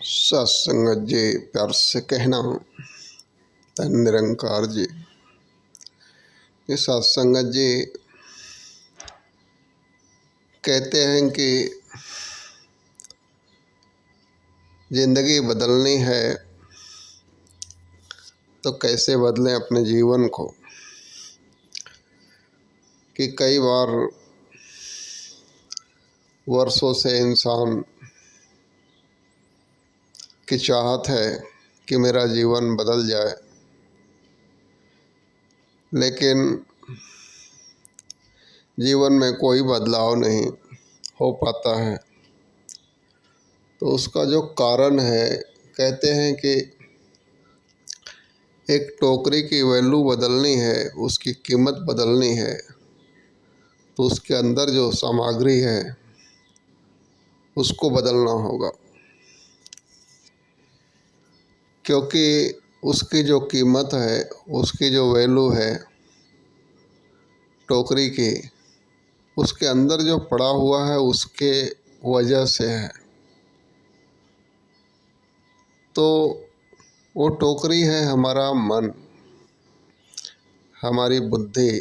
सत्संगत जी, प्यार से कहना धन निरंकार जी। ये सत्संगत जी कहते हैं कि जिंदगी बदलनी है तो कैसे बदलें अपने जीवन को। कि कई बार वर्षों से इंसान की चाहत है कि मेरा जीवन बदल जाए, लेकिन जीवन में कोई बदलाव नहीं हो पाता है। तो उसका जो कारण है, कहते हैं कि एक टोकरी की वैल्यू बदलनी है, उसकी कीमत बदलनी है, तो उसके अंदर जो सामग्री है उसको बदलना होगा। क्योंकि उसकी जो कीमत है, उसकी जो वैल्यू है टोकरी की, उसके अंदर जो पड़ा हुआ है उसके वजह से है। तो वो टोकरी है हमारा मन, हमारी बुद्धि,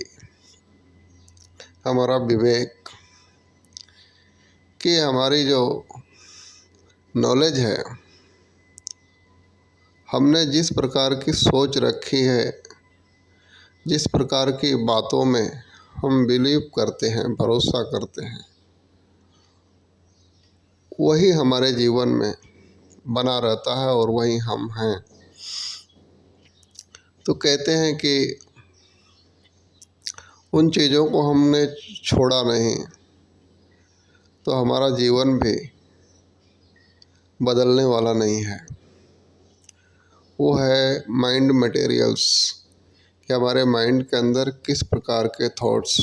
हमारा विवेक, कि हमारी जो नॉलेज है, हमने जिस प्रकार की सोच रखी है, जिस प्रकार की बातों में हम बिलीव करते हैं, भरोसा करते हैं, वही हमारे जीवन में बना रहता है और वही हम हैं। तो कहते हैं कि उन चीज़ों को हमने छोड़ा नहीं तो हमारा जीवन भी बदलने वाला नहीं है। वो है माइंड मटेरियल्स, कि हमारे माइंड के अंदर किस प्रकार के थॉट्स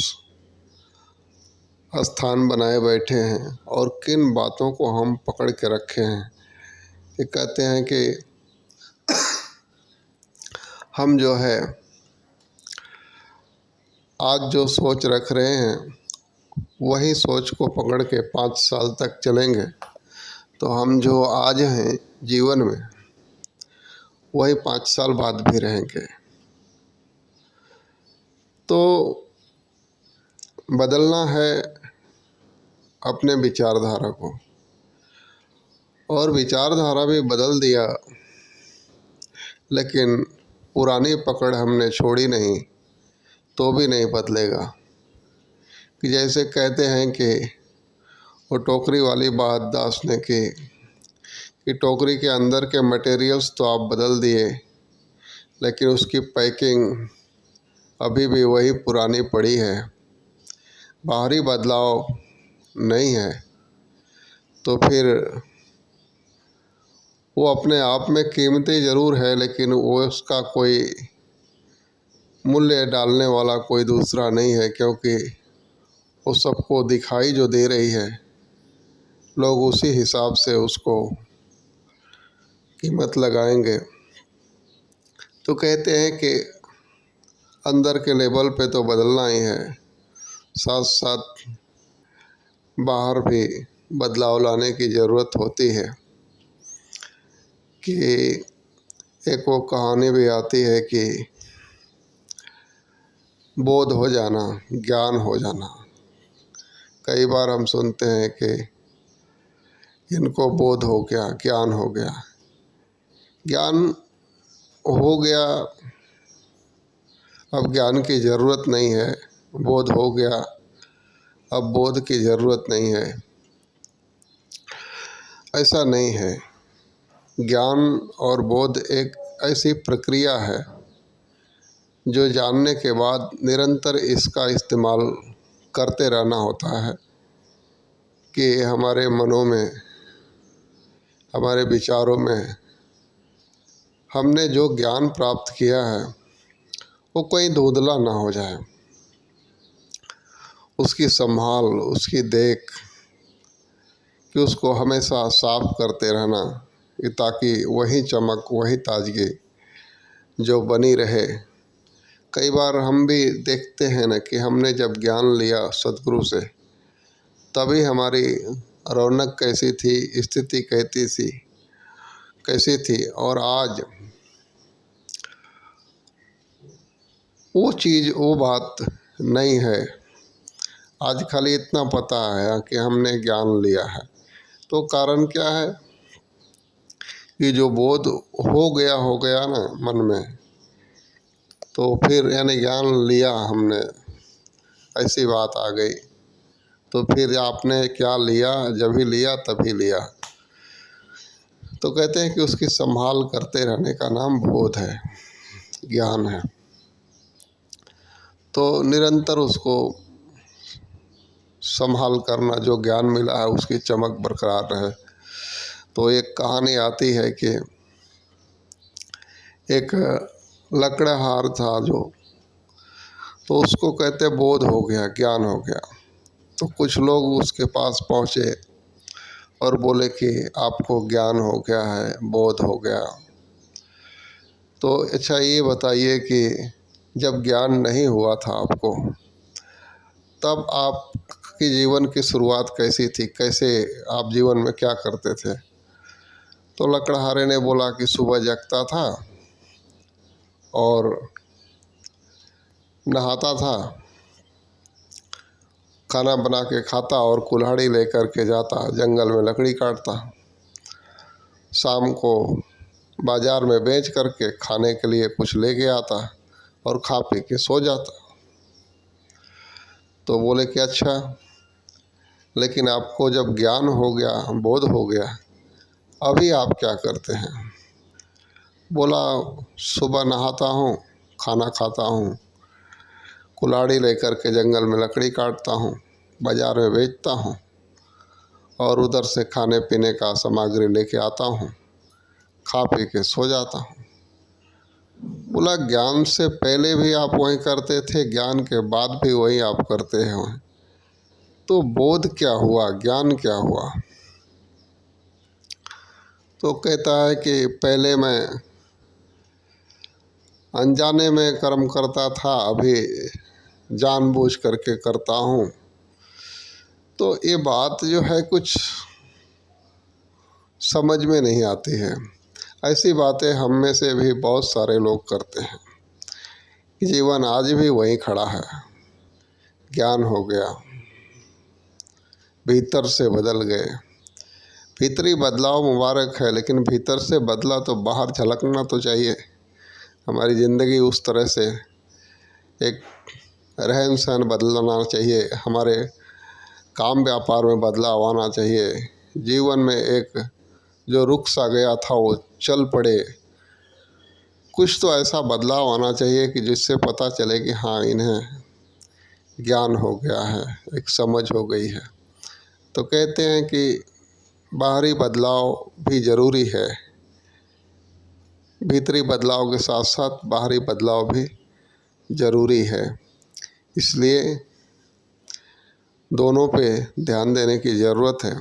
स्थान बनाए बैठे हैं और किन बातों को हम पकड़ के रखे हैं। ये कहते हैं कि हम जो है आज जो सोच रख रहे हैं, वही सोच को पकड़ के 5 साल तक चलेंगे तो हम जो आज हैं जीवन में, वही 5 साल बाद भी रहेंगे। तो बदलना है अपने विचारधारा को, और विचारधारा भी बदल दिया, लेकिन पुरानी पकड़ हमने छोड़ी नहीं तो भी नहीं बदलेगा। कि जैसे कहते हैं कि वो टोकरी वाली बात दास ने की कि टोकरी के अंदर के मटेरियल्स तो आप बदल दिए, लेकिन उसकी पैकिंग अभी भी वही पुरानी पड़ी है, बाहरी बदलाव नहीं है। तो फिर वो अपने आप में कीमती ज़रूर है, लेकिन वो उसका कोई मूल्य डालने वाला कोई दूसरा नहीं है, क्योंकि वो सबको दिखाई जो दे रही है, लोग उसी हिसाब से उसको कीमत लगाएंगे। तो कहते हैं कि अंदर के लेवल पे तो बदलना ही है, साथ साथ बाहर भी बदलाव लाने की ज़रूरत होती है। कि एक वो कहानी भी आती है कि बोध हो जाना, ज्ञान हो जाना। कई बार हम सुनते हैं कि इनको बोध हो गया, ज्ञान हो गया। ज्ञान हो गया, अब ज्ञान की ज़रूरत नहीं है। बोध हो गया, अब बोध की ज़रूरत नहीं है। ऐसा नहीं है। ज्ञान और बोध एक ऐसी प्रक्रिया है जो जानने के बाद निरंतर इसका इस्तेमाल करते रहना होता है। कि हमारे मनों में, हमारे विचारों में हमने जो ज्ञान प्राप्त किया है वो कोई धुंधला ना हो जाए, उसकी संभाल, उसकी देख, कि उसको हमेशा साफ करते रहना, कि ताकि वही चमक, वही ताजगी जो बनी रहे। कई बार हम भी देखते हैं ना कि हमने जब ज्ञान लिया सतगुरु से, तभी हमारी रौनक कैसी थी, स्थिति कैसी थी, कैसी थी और आज वो चीज़ वो बात नहीं है। आज खाली इतना पता है कि हमने ज्ञान लिया है। तो कारण क्या है कि जो बोध हो गया ना मन में, तो फिर यानी ज्ञान लिया हमने, ऐसी बात आ गई। तो फिर आपने क्या लिया, जब ही लिया तभी लिया। तो कहते हैं कि उसकी संभाल करते रहने का नाम बोध है, ज्ञान है। तो निरंतर उसको संभाल करना, जो ज्ञान मिला है उसकी चमक बरकरार रहे। तो एक कहानी आती है कि एक लकड़हार था जो, तो उसको कहते बोध हो गया, ज्ञान हो गया। तो कुछ लोग उसके पास पहुँचे और बोले कि आपको ज्ञान हो गया है, बोध हो गया। तो अच्छा ये बताइए कि जब ज्ञान नहीं हुआ था आपको, तब आपकी जीवन की शुरुआत कैसी थी, कैसे आप जीवन में क्या करते थे? तो लकड़हारे ने बोला कि सुबह जगता था और नहाता था, खाना बना के खाता और कुल्हाड़ी लेकर के जाता, जंगल में लकड़ी काटता। शाम को बाज़ार में बेच करके खाने के लिए कुछ लेके आता और खा पी के सो जाता। तो बोले कि अच्छा, लेकिन आपको जब ज्ञान हो गया, बोध हो गया, अभी आप क्या करते हैं? बोला सुबह नहाता हूँ, खाना खाता हूँ, कुल्हाड़ी लेकर के जंगल में लकड़ी काटता हूँ, बाज़ार में बेचता हूँ और उधर से खाने पीने का सामग्री लेके आता हूँ, खा पी के सो जाता हूँ। बोला ज्ञान से पहले भी आप वही करते थे, ज्ञान के बाद भी वही आप करते हैं, तो बोध क्या हुआ, ज्ञान क्या हुआ? तो कहता है कि पहले मैं अनजाने में कर्म करता था, अभी जानबूझ करके करता हूँ। तो ये बात जो है कुछ समझ में नहीं आती है। ऐसी बातें हम में से भी बहुत सारे लोग करते हैं। जीवन आज भी वहीं खड़ा है, ज्ञान हो गया, भीतर से बदल गए। भीतरी बदलाव मुबारक है, लेकिन भीतर से बदला तो बाहर झलकना तो चाहिए। हमारी ज़िंदगी उस तरह से एक रहन सहन बदलना चाहिए, हमारे काम व्यापार में बदलाव आना चाहिए। जीवन में एक जो रुक सा गया था वो चल पड़े। कुछ तो ऐसा बदलाव आना चाहिए कि जिससे पता चले कि हाँ, इन्हें ज्ञान हो गया है, एक समझ हो गई है। तो कहते हैं कि बाहरी बदलाव भी ज़रूरी है, भीतरी बदलाव के साथ साथ बाहरी बदलाव भी ज़रूरी है। इसलिए दोनों पे ध्यान देने की ज़रूरत है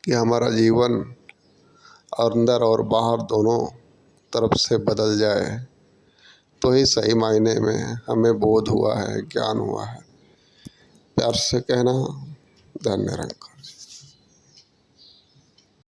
कि हमारा जीवन अंदर और बाहर दोनों तरफ से बदल जाए, तो ही सही मायने में हमें बोध हुआ है, ज्ञान हुआ है। प्यार से कहना, धन्य निरंकार।